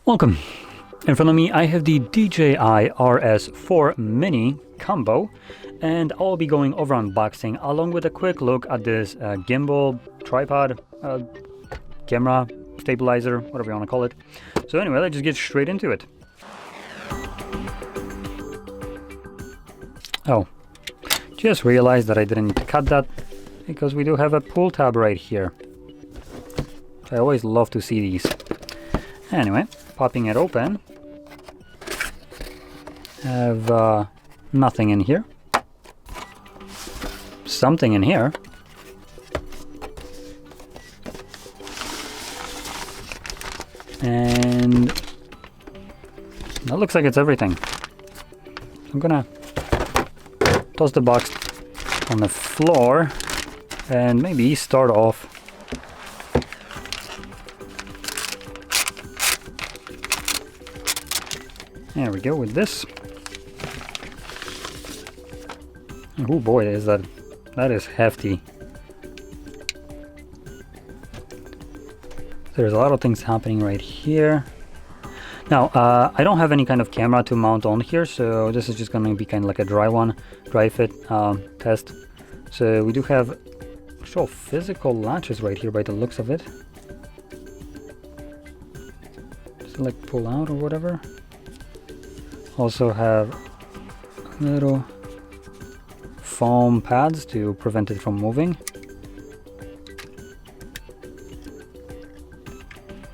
Welcome. In front of me I have the DJI RS 4 Mini combo, and I'll be going over unboxing along with a quick look at this gimbal, tripod, camera, stabilizer, whatever you want to call it. So anyway, let's just get straight into it. Oh, just realized that I didn't need to cut that because we do have a pull tab right here. I always love to see these. Anyway, popping it open, have nothing in here, something in here, and that looks like it's everything. I'm gonna toss the box on the floor and maybe start off there we go with this. Oh boy, that is hefty. There's a lot of things happening right here. Now, I don't have any kind of camera to mount on here, so this is just going to be kind of like a dry fit test. So we do have actual physical latches right here by the looks of it. Does it like pull out or whatever? Also have little foam pads to prevent it from moving.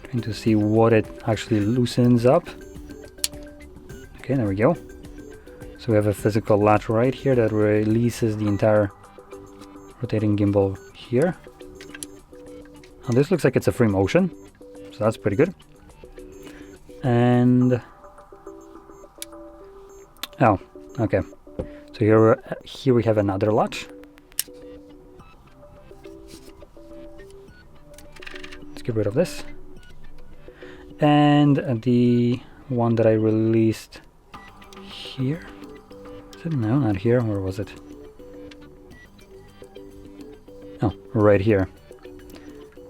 Trying to see what it actually loosens up. Okay, there we go. So we have a physical latch right here that releases the entire rotating gimbal here. Now this looks like it's a free motion, so that's pretty good. And oh, okay. So here we have another latch. Let's get rid of this. And the one that I released here. Is it? No, not here. Where was it? Oh, right here.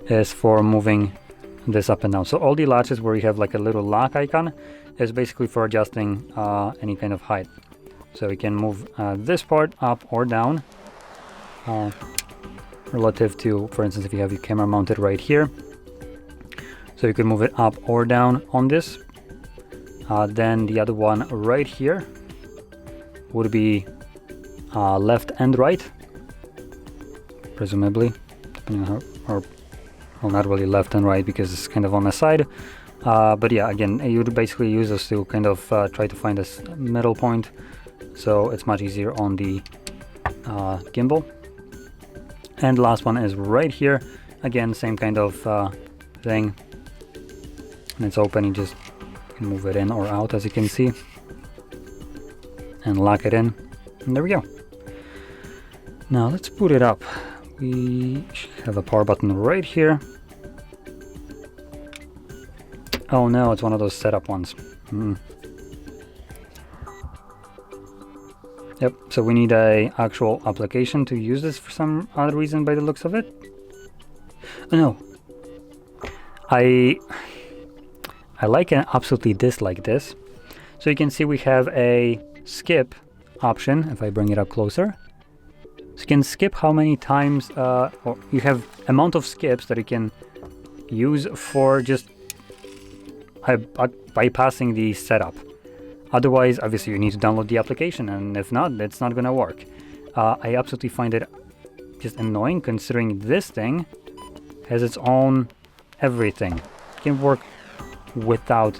Is for moving this up and down. So all the latches where you have like a little lock icon is basically for adjusting any kind of height. So we can move this part up or down relative to, for instance, if you have your camera mounted right here. So you can move it up or down on this. Then the other one right here would be left and right, presumably, depending on how, or well, not really left and right because it's kind of on the side. But yeah, again, you would basically use this to kind of try to find this middle point, so it's much easier on the gimbal. And the last one is right here. Again, same kind of thing. And it's open, you just can move it in or out, as you can see, and lock it in. And there we go. Now let's boot it up. We have a power button right here. Oh no, it's one of those setup ones. Yep, so we need a actual application to use this for some other reason by the looks of it. Oh, no. I like and absolutely dislike this. So you can see we have a skip option if I bring it up closer. So you can skip how many times, or you have amount of skips that you can use for just bypassing the setup. Otherwise, obviously, you need to download the application, and if not, it's not going to work. I absolutely find it just annoying considering this thing has its own everything. It can work without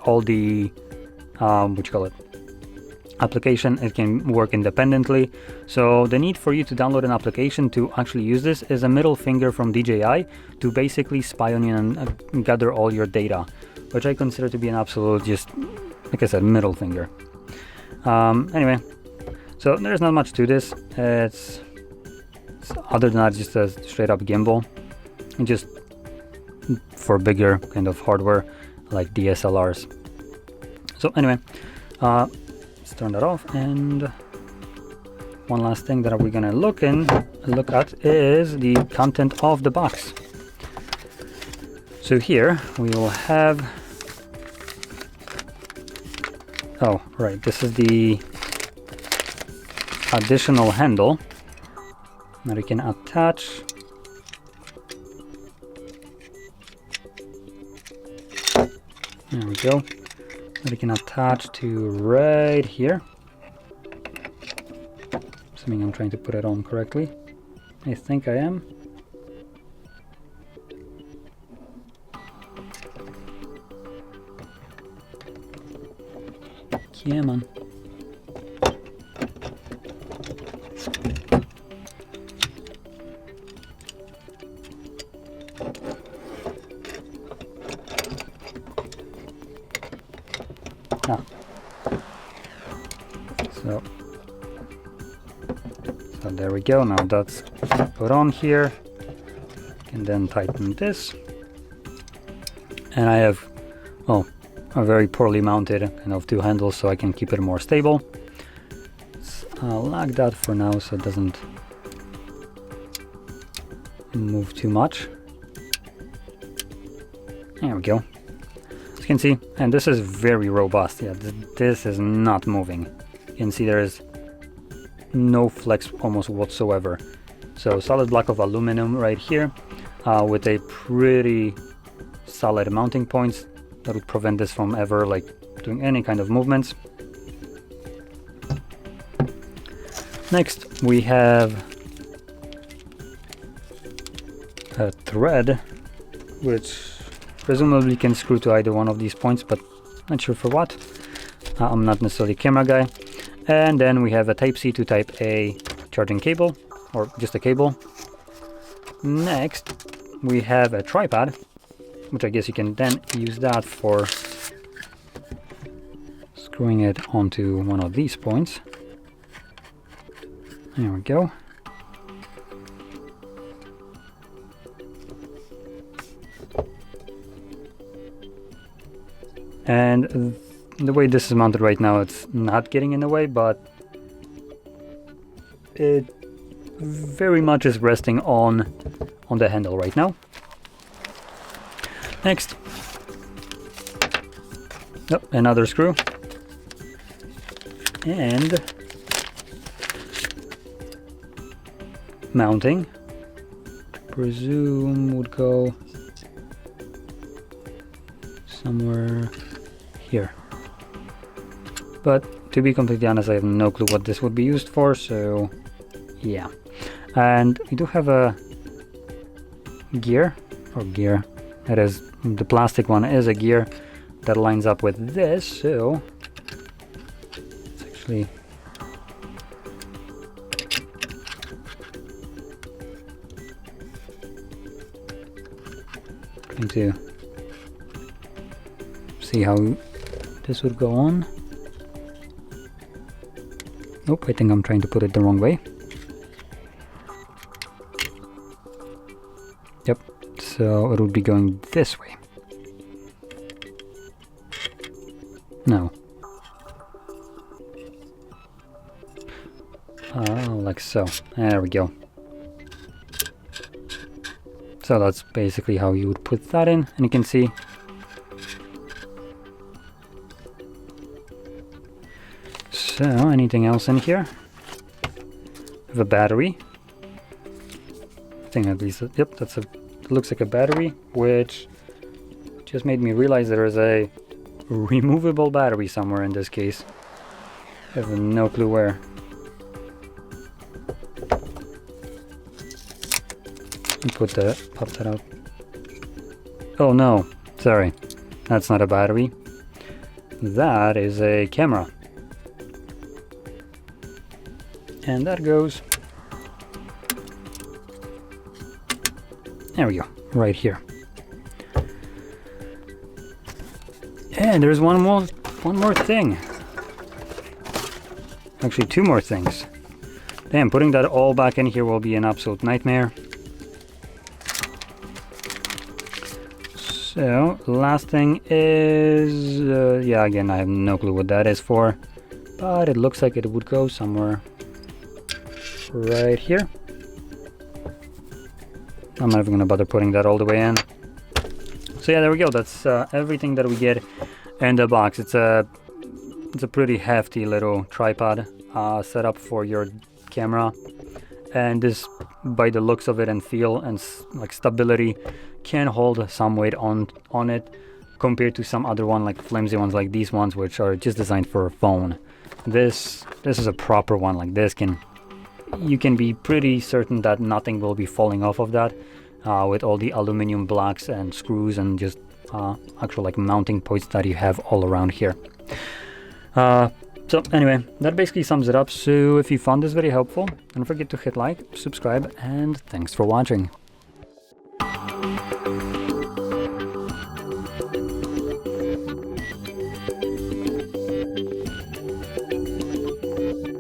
all the what you call it, application. It can work independently. So the need for you to download an application to actually use this is a middle finger from DJI to basically spy on you and gather all your data, which I consider to be an absolute, just like I said, middle finger. Anyway, so there's not much to this. It's other than that, just a straight up gimbal, and just for bigger kind of hardware like DSLRs. So anyway, let's turn that off, and one last thing that we're gonna look at is the content of the box. So here we will have, oh right, this is the additional handle that we can attach. There we go. That we can attach to right here. Assuming I'm trying to put it on correctly. I think I am. Come on. Ah. So there we go. Now that's put on here. And then tighten this. And I have, well, a very poorly mounted kind of two handles, so I can keep it more stable. I'll lock that for now so it doesn't move too much. There we go. As you can see, and this is very robust. Yeah, this is not moving. You can see there is no flex almost whatsoever. So solid block of aluminum right here with a pretty solid mounting points that would prevent this from ever like doing any kind of movements. Next we have a thread which presumably can screw to either one of these points, but not sure for what. I'm not necessarily a camera guy. And then we have a Type-C to Type-A charging cable, or just a cable. Next we have a tripod, which I guess you can then use that for screwing it onto one of these points. There we go. And the way this is mounted right now, it's not getting in the way, but it very much is resting on the handle right now. Next, another screw, and mounting, presume would go somewhere here. But to be completely honest, I have no clue what this would be used for, so yeah. And we do have a gear, that is, the plastic one is a gear that lines up with this, so it's actually trying to see how this would go on. Nope, I think I'm trying to put it the wrong way. Yep, so it would be going this way. No. Like so. There we go. So that's basically how you would put that in, and you can see so anything else in here? I have a battery. I think at least, yep, that's looks like a battery, which just made me realize there is a removable battery somewhere in this case. I have no clue where. Pop that out. Oh no, sorry, that's not a battery. That is a camera. And that goes, there we go, right here. And there's one more thing. Actually, two more things. Damn, putting that all back in here will be an absolute nightmare. So, last thing is, yeah, again, I have no clue what that is for, but it looks like it would go somewhere right here. I'm not even gonna bother putting that all the way in. So yeah, there we go. That's everything that we get in the box. It's a pretty hefty little tripod setup for your camera, and this, by the looks of it and feel and like stability, can hold some weight on it compared to some other one, like flimsy ones like these ones, which are just designed for a phone. This is a proper one. Like this you can be pretty certain that nothing will be falling off of that, with all the aluminum blocks and screws and just actual like mounting points that you have all around here. So anyway, that basically sums it up. So if you found this very helpful, don't forget to hit like, subscribe, and thanks for watching.